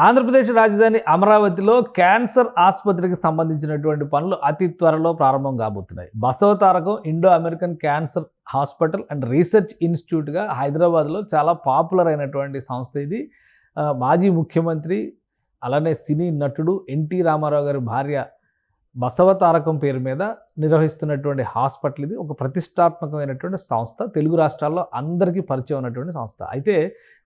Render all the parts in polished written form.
ఆంధ్రప్రదేశ్ రాజధాని అమరావతిలో క్యాన్సర్ ఆసుపత్రికి సంబంధించినటువంటి పనులు అతి త్వరలో ప్రారంభం కాబోతున్నాయి. Basavatarakam Indo American cancer hospital and research ఇన్స్టిట్యూట్గా హైదరాబాద్లో చాలా పాపులర్ అయినటువంటి సంస్థ ఇది. మాజీ ముఖ్యమంత్రి అలానే సినీ నటుడు ఎన్టీ రామారావు గారి భార్య బసవతారకం పేరు మీద నిర్వహిస్తున్నటువంటి హాస్పిటల్ ఇది. ఒక ప్రతిష్టాత్మకమైనటువంటి సంస్థ, తెలుగు రాష్ట్రాల్లో అందరికీ పరిచయం ఉన్నటువంటి సంస్థ. అయితే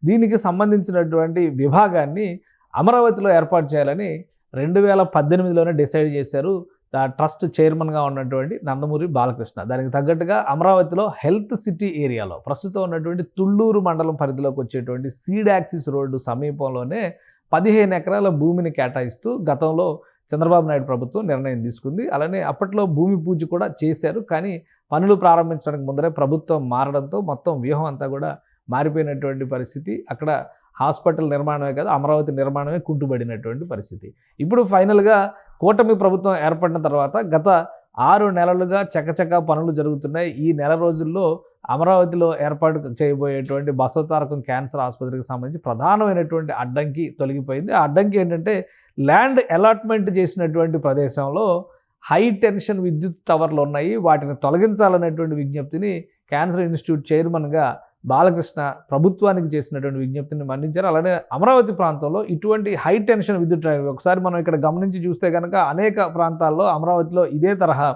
దీనికి సంబంధించినటువంటి విభాగాన్ని అమరావతిలో ఏర్పాటు చేయాలని 2018లోనే డిసైడ్ చేశారు ట్రస్ట్ చైర్మన్గా ఉన్నటువంటి నందమూరి బాలకృష్ణ. దానికి తగ్గట్టుగా అమరావతిలో హెల్త్ సిటీ ఏరియాలో ప్రస్తుతం ఉన్నటువంటి తుళ్ళూరు మండలం పరిధిలోకి వచ్చేటువంటి సీడ్ యాక్సిస్ రోడ్డు సమీపంలోనే 15 ఎకరాల భూమిని కేటాయిస్తూ గతంలో చంద్రబాబు నాయుడు ప్రభుత్వం నిర్ణయం తీసుకుంది. అలానే అప్పట్లో భూమి పూజ కూడా చేశారు. కానీ పనులు ప్రారంభించడానికి ముందరే ప్రభుత్వం మారడంతో మొత్తం వ్యూహం అంతా కూడా మారిపోయినటువంటి పరిస్థితి. అక్కడ హాస్పిటల్ నిర్మాణమే కాదు, అమరావతి నిర్మాణమే కుంటుబడినటువంటి పరిస్థితి. ఇప్పుడు ఫైనల్గా కూటమి ప్రభుత్వం ఏర్పడిన తర్వాత గత 6 నెలలుగా చకచకా పనులు జరుగుతున్నాయి. ఈ నెల రోజుల్లో అమరావతిలో ఏర్పాటు చేయబోయేటువంటి బసవతారకం క్యాన్సర్ ఆసుపత్రికి సంబంధించి ప్రధానమైనటువంటి అడ్డంకి తొలగిపోయింది. ఆ అడ్డంకి ఏంటంటే, ల్యాండ్ అలాట్మెంట్ చేసినటువంటి ప్రదేశంలో హై టెన్షన్ విద్యుత్ టవర్లు ఉన్నాయి. వాటిని తొలగించాలనేటువంటి విజ్ఞప్తిని క్యాన్సర్ ఇన్స్టిట్యూట్ చైర్మన్గా బాలకృష్ణ ప్రభుత్వానికి చేసినటువంటి విజ్ఞప్తిని మన్నించారు. అలానే అమరావతి ప్రాంతంలో ఇటువంటి హై టెన్షన్ విద్యుత్ లైన్ ఒకసారి మనం ఇక్కడ గమనించి చూస్తే కనుక అనేక ప్రాంతాల్లో అమరావతిలో ఇదే తరహా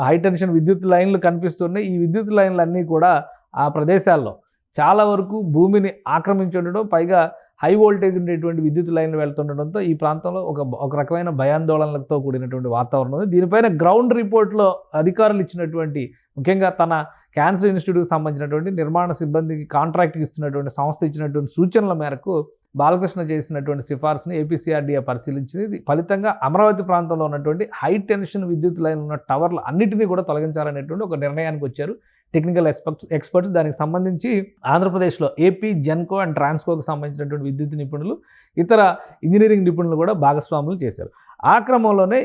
హై టెన్షన్ విద్యుత్ లైన్లు కనిపిస్తున్నాయి. ఈ విద్యుత్ లైన్లన్నీ కూడా ఆ ప్రదేశాల్లో చాలా వరకు భూమిని ఆక్రమించి ఉండడం, పైగా హై వోల్టేజ్ ఉండేటువంటి విద్యుత్ లైన్లు వెళ్తుండడంతో ఈ ప్రాంతంలో ఒక రకమైన భయాందోళనలతో కూడినటువంటి వాతావరణం ఉంది. దీనిపైన గ్రౌండ్ రిపోర్ట్లో అధికారులు ఇచ్చినటువంటి, ముఖ్యంగా తన క్యాన్సర్ ఇన్స్టిట్యూట్కి సంబంధించినటువంటి నిర్మాణ సిబ్బందికి కాంట్రాక్ట్కి ఇస్తున్నటువంటి సంస్థ ఇచ్చినటువంటి సూచనల మేరకు బాలకృష్ణ చేసినటువంటి సిఫార్సుని ఏపీసీఆర్డీఏ పరిశీలించింది. ఫలితంగా అమరావతి ప్రాంతంలో ఉన్నటువంటి హై టెన్షన్ విద్యుత్ లైన్ ఉన్న టవర్లు అన్నిటినీ కూడా తొలగించాలనేటువంటి ఒక నిర్ణయానికి వచ్చారు టెక్నికల్ ఎక్స్పర్ట్స్. దానికి సంబంధించి ఆంధ్రప్రదేశ్లో ఏపీ జెన్కో అండ్ ట్రాన్స్కోకి సంబంధించినటువంటి విద్యుత్ నిపుణులు, ఇతర ఇంజనీరింగ్ నిపుణులు కూడా భాగస్వాములు చేశారు. ఆ క్రమంలోనే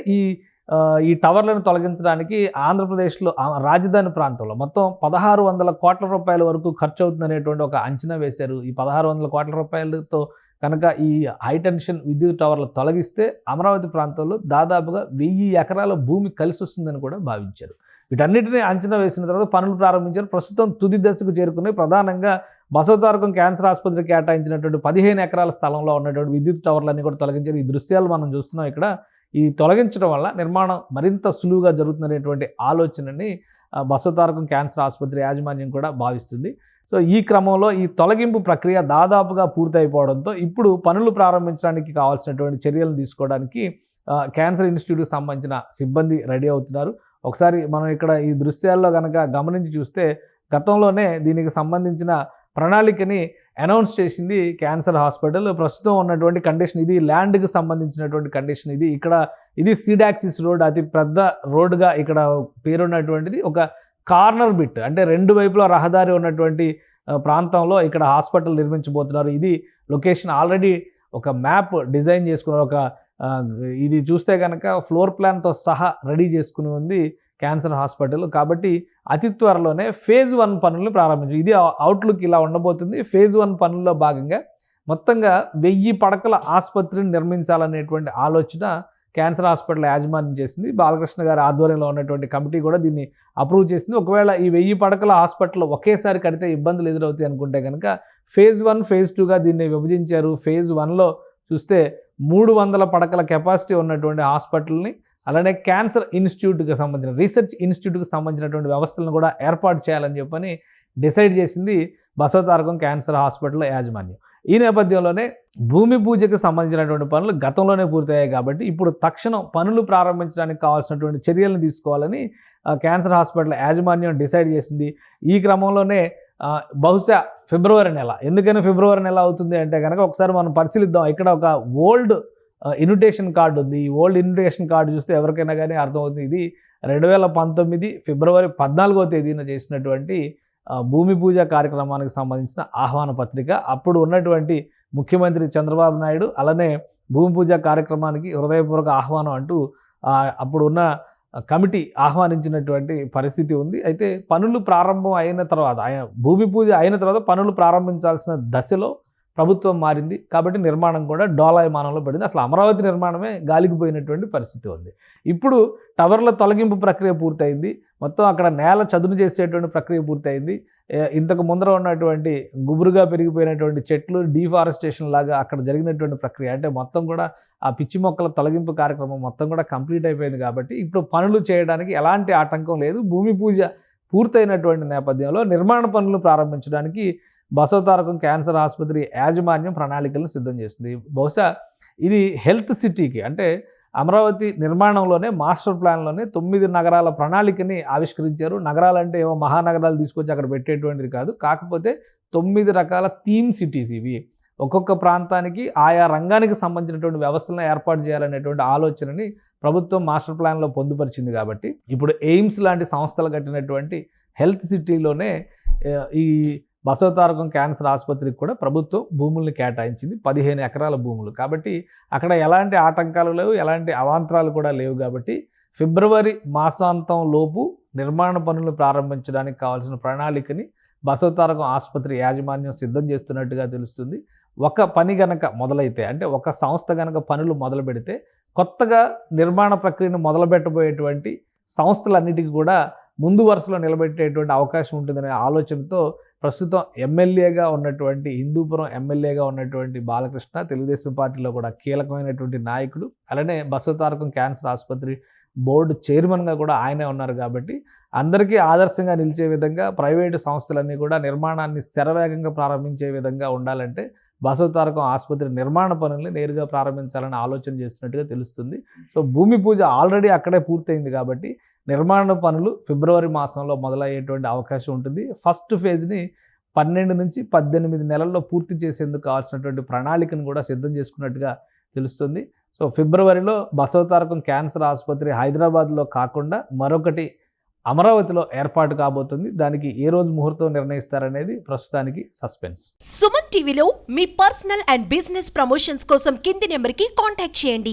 ఈ టవర్లను తొలగించడానికి ఆంధ్రప్రదేశ్లో రాజధాని ప్రాంతంలో మొత్తం 1600 కోట్ల రూపాయల వరకు ఖర్చు అవుతుందనేటువంటి ఒక అంచనా వేశారు. ఈ 1600 కోట్ల రూపాయలతో కనుక ఈ హైటెన్షన్ విద్యుత్ టవర్లు తొలగిస్తే అమరావతి ప్రాంతంలో దాదాపుగా 1000 ఎకరాల భూమి కలిసి వస్తుందని కూడా భావించారు. వీటన్నిటిని అంచనా వేసిన తర్వాత పనులు ప్రారంభించారు. ప్రస్తుతం తుది దశకు చేరుకున్నాయి. ప్రధానంగా బసవతారకం క్యాన్సర్ ఆసుపత్రికి కేటాయించినటువంటి 15 ఎకరాల స్థలంలో ఉన్నటువంటి విద్యుత్ టవర్లన్నీ కూడా తొలగించారు. ఈ దృశ్యాలు మనం చూస్తున్నాం ఇక్కడ. ఈ తొలగించడం వల్ల నిర్మాణం మరింత సులువుగా జరుగుతుందనేటువంటి ఆలోచనని బసవతారకం క్యాన్సర్ ఆసుపత్రి యాజమాన్యం కూడా భావిస్తుంది. సో ఈ క్రమంలో ఈ తొలగింపు ప్రక్రియ దాదాపుగా పూర్తయిపోవడంతో ఇప్పుడు పనులు ప్రారంభించడానికి కావాల్సినటువంటి చర్యలు తీసుకోవడానికి క్యాన్సర్ ఇన్స్టిట్యూట్కి సంబంధించిన సిబ్బంది రెడీ అవుతున్నారు. ఒకసారి మనం ఇక్కడ ఈ దృశ్యాల్లో కనుక గమనించి చూస్తే గతంలోనే దీనికి సంబంధించిన ప్రణాళికని అనౌన్స్ చేసింది క్యాన్సర్ హాస్పిటల్. ప్రస్తుతం ఉన్నటువంటి కండిషన్ ఇది, ల్యాండ్కి సంబంధించినటువంటి కండిషన్ ఇది. ఇది సీడ్ యాక్సిస్ రోడ్, అతి పెద్ద రోడ్డుగా ఇక్కడ పేరున్నటువంటిది. ఒక కార్నర్ బిట్, అంటే 2 వైపులా రహదారి ఉన్నటువంటి ప్రాంతంలో ఇక్కడ హాస్పిటల్ నిర్మించబోతున్నారు. ఇది లొకేషన్ ఆల్రెడీ ఒక మ్యాప్ డిజైన్ చేసుకున్నారు. ఇది చూస్తే కనుక ఫ్లోర్ ప్లాన్తో సహా రెడీ చేసుకుని ఉంది క్యాన్సర్ హాస్పిటల్. కాబట్టి అతి త్వరలోనే ఫేజ్ 1 పనులను ప్రారంభించారు. ఇది అవుట్లుక్ ఇలా ఉండబోతుంది. ఫేజ్ 1 పనుల్లో భాగంగా మొత్తంగా 1000 పడకల ఆసుపత్రిని నిర్మించాలనేటువంటి ఆలోచన క్యాన్సర్ హాస్పిటల్ యాజమాన్యం చేసింది. బాలకృష్ణ గారి ఆధ్వర్యంలో ఉన్నటువంటి కమిటీ కూడా దీన్ని అప్రూవ్ చేసింది. ఒకవేళ ఈ 1000 పడకల హాస్పిటల్ ఒకేసారి కడితే ఇబ్బందులు ఎదురవుతాయి అనుకుంటే కనుక ఫేజ్ 1, ఫేజ్ 2గా దీన్ని విభజించారు. ఫేజ్ 1లో చూస్తే 300 పడకల కెపాసిటీ ఉన్నటువంటి హాస్పిటల్ని, అలానే క్యాన్సర్ ఇన్స్టిట్యూట్కి సంబంధించిన రీసెర్చ్ ఇన్స్టిట్యూట్కి సంబంధించినటువంటి వ్యవస్థలను కూడా ఏర్పాటు చేయాలని చెప్పని డిసైడ్ చేసింది బసవతారకం క్యాన్సర్ హాస్పిటల్ యాజమాన్యం. ఈ నేపథ్యంలోనే భూమి పూజకు సంబంధించినటువంటి పనులు గతంలోనే పూర్తయ్యాయి కాబట్టి ఇప్పుడు తక్షణం పనులు ప్రారంభించడానికి కావాల్సినటువంటి చర్యలను తీసుకోవాలని క్యాన్సర్ హాస్పిటల్ యాజమాన్యం డిసైడ్ చేసింది. ఈ క్రమంలోనే బహుశా ఫిబ్రవరి నెల, ఎందుకని ఫిబ్రవరి నెల అవుతుంది అంటే కనుక ఒకసారి మనం పరిశీలిద్దాం. ఇక్కడ ఒక ఓల్డ్ ఇన్విటేషన్ కార్డు ఉంది. ఈ ఓల్డ్ ఇన్విటేషన్ కార్డు చూస్తే ఎవరికైనా కానీ అర్థమవుతుంది. ఇది 2019 ఫిబ్రవరి 14వ తేదీన చేసినటువంటి భూమి పూజ కార్యక్రమానికి సంబంధించిన ఆహ్వాన పత్రిక. అప్పుడు ఉన్నటువంటి ముఖ్యమంత్రి చంద్రబాబు నాయుడు అలానే భూమి పూజ కార్యక్రమానికి హృదయపూర్వక ఆహ్వానం అంటూ అప్పుడు ఉన్న కమిటీ ఆహ్వానించినటువంటి పరిస్థితి ఉంది. అయితే పనులు ప్రారంభం అయిన తర్వాత, భూమి పూజ అయిన తర్వాత పనులు ప్రారంభించాల్సిన దశలో ప్రభుత్వం మారింది కాబట్టి నిర్మాణం కూడా డోలాయమానంలో పడింది. అసలు అమరావతి నిర్మాణమే గాలికి పోయినటువంటి పరిస్థితి ఉంది. ఇప్పుడు టవర్ల తొలగింపు ప్రక్రియ పూర్తయింది. మొత్తం అక్కడ నేల చదును చేసేటువంటి ప్రక్రియ పూర్తయింది. ఇంతకు ముందర ఉన్నటువంటి గుబురుగా పెరిగిపోయినటువంటి చెట్లు డీఫారెస్టేషన్ లాగా అక్కడ జరిగినటువంటి ప్రక్రియ, అంటే మొత్తం కూడా ఆ పిచ్చి మొక్కల తొలగింపు కార్యక్రమం మొత్తం కూడా కంప్లీట్ అయిపోయింది. కాబట్టి ఇప్పుడు పనులు చేయడానికి ఎలాంటి ఆటంకం లేదు. భూమి పూజ పూర్తయినటువంటి నేపథ్యంలో నిర్మాణ పనులు ప్రారంభించడానికి బసవతారకం క్యాన్సర్ ఆసుపత్రి యాజమాన్యం ప్రణాళికలను సిద్ధం చేస్తుంది. బహుశా ఇది హెల్త్ సిటీకి, అంటే అమరావతి నిర్మాణంలోనే మాస్టర్ ప్లాన్లోనే 9 నగరాల ప్రణాళికని ఆవిష్కరించారు. నగరాలంటే ఏవో మహానగరాలు తీసుకొచ్చి అక్కడ పెట్టేటువంటిది కాదు. కాకపోతే 9 రకాల థీమ్ సిటీస్ ఇవి. ఒక్కొక్క ప్రాంతానికి ఆయా రంగానికి సంబంధించినటువంటి వ్యవస్థలను ఏర్పాటు చేయాలనేటువంటి ఆలోచనని ప్రభుత్వం మాస్టర్ ప్లాన్లో పొందుపరిచింది. కాబట్టి ఇప్పుడు ఎయిమ్స్ లాంటి సంస్థలు కట్టినటువంటి హెల్త్ సిటీలోనే ఈ బసవతారకం క్యాన్సర్ ఆసుపత్రికి కూడా ప్రభుత్వం భూముల్ని కేటాయించింది, 15 ఎకరాల భూములు. కాబట్టి అక్కడ ఎలాంటి ఆటంకాలు లేవు, ఎలాంటి అవాంతరాలు కూడా లేవు. కాబట్టి ఫిబ్రవరి మాసాంతం లోపు నిర్మాణ పనులు ప్రారంభించడానికి కావాల్సిన ప్రణాళికని బసవతారకం ఆసుపత్రి యాజమాన్యం సిద్ధం చేస్తున్నట్టుగా తెలుస్తుంది. ఒక పని గనక మొదలైతే, అంటే ఒక సంస్థ గనక పనులు మొదలు పెడితే కొత్తగా నిర్మాణ ప్రక్రియను మొదలుపెట్టబోయేటువంటి సంస్థలన్నిటికీ కూడా ముందు వరుసలో నిలబెట్టేటువంటి అవకాశం ఉంటుందనే ఆలోచనతో ప్రస్తుతం ఎమ్మెల్యేగా ఉన్నటువంటి హిందూపురం ఎమ్మెల్యేగా ఉన్నటువంటి బాలకృష్ణ తెలుగుదేశం పార్టీలో కూడా కీలకమైనటువంటి నాయకుడు, అలానే బసవతారకం క్యాన్సర్ ఆసుపత్రి బోర్డు చైర్మన్గా కూడా ఆయనే ఉన్నారు. కాబట్టి అందరికీ ఆదర్శంగా నిలిచే విధంగా ప్రైవేటు సంస్థలన్నీ కూడా నిర్మాణాన్ని శరవేగంగా ప్రారంభించే విధంగా ఉండాలంటే బసవతారకం ఆసుపత్రి నిర్మాణ పనుల్ని నేరుగా ప్రారంభించాలని ఆలోచన చేస్తున్నట్టుగా తెలుస్తుంది. సో భూమి పూజ ఆల్రెడీ అక్కడే పూర్తయింది. కాబట్టి నిర్మాణ పనులు ఫిబ్రవరి మాసంలో మొదలయ్యేటువంటి అవకాశం ఉంటుంది. ఫస్ట్ ఫేజ్ని 12 నుంచి 18 నెలల్లో పూర్తి చేసేందుకు కావాల్సినటువంటి ప్రణాళికను కూడా సిద్ధం చేసుకున్నట్టుగా తెలుస్తుంది. సో ఫిబ్రవరిలో బసవతారకం క్యాన్సర్ ఆసుపత్రి హైదరాబాద్లో కాకుండా మరొకటి అమరావతిలో ఏర్పాటు కాబోతుంది. దానికి ఏ రోజు ముహూర్తం నిర్ణయిస్తారనేది ప్రస్తుతానికి సస్పెన్స్. సుమన్ టీవీలో మీ పర్సనల్ అండ్ బిజినెస్ ప్రమోషన్స్ కోసం కింది నెంబర్కి కాంటాక్ట్ చేయండి.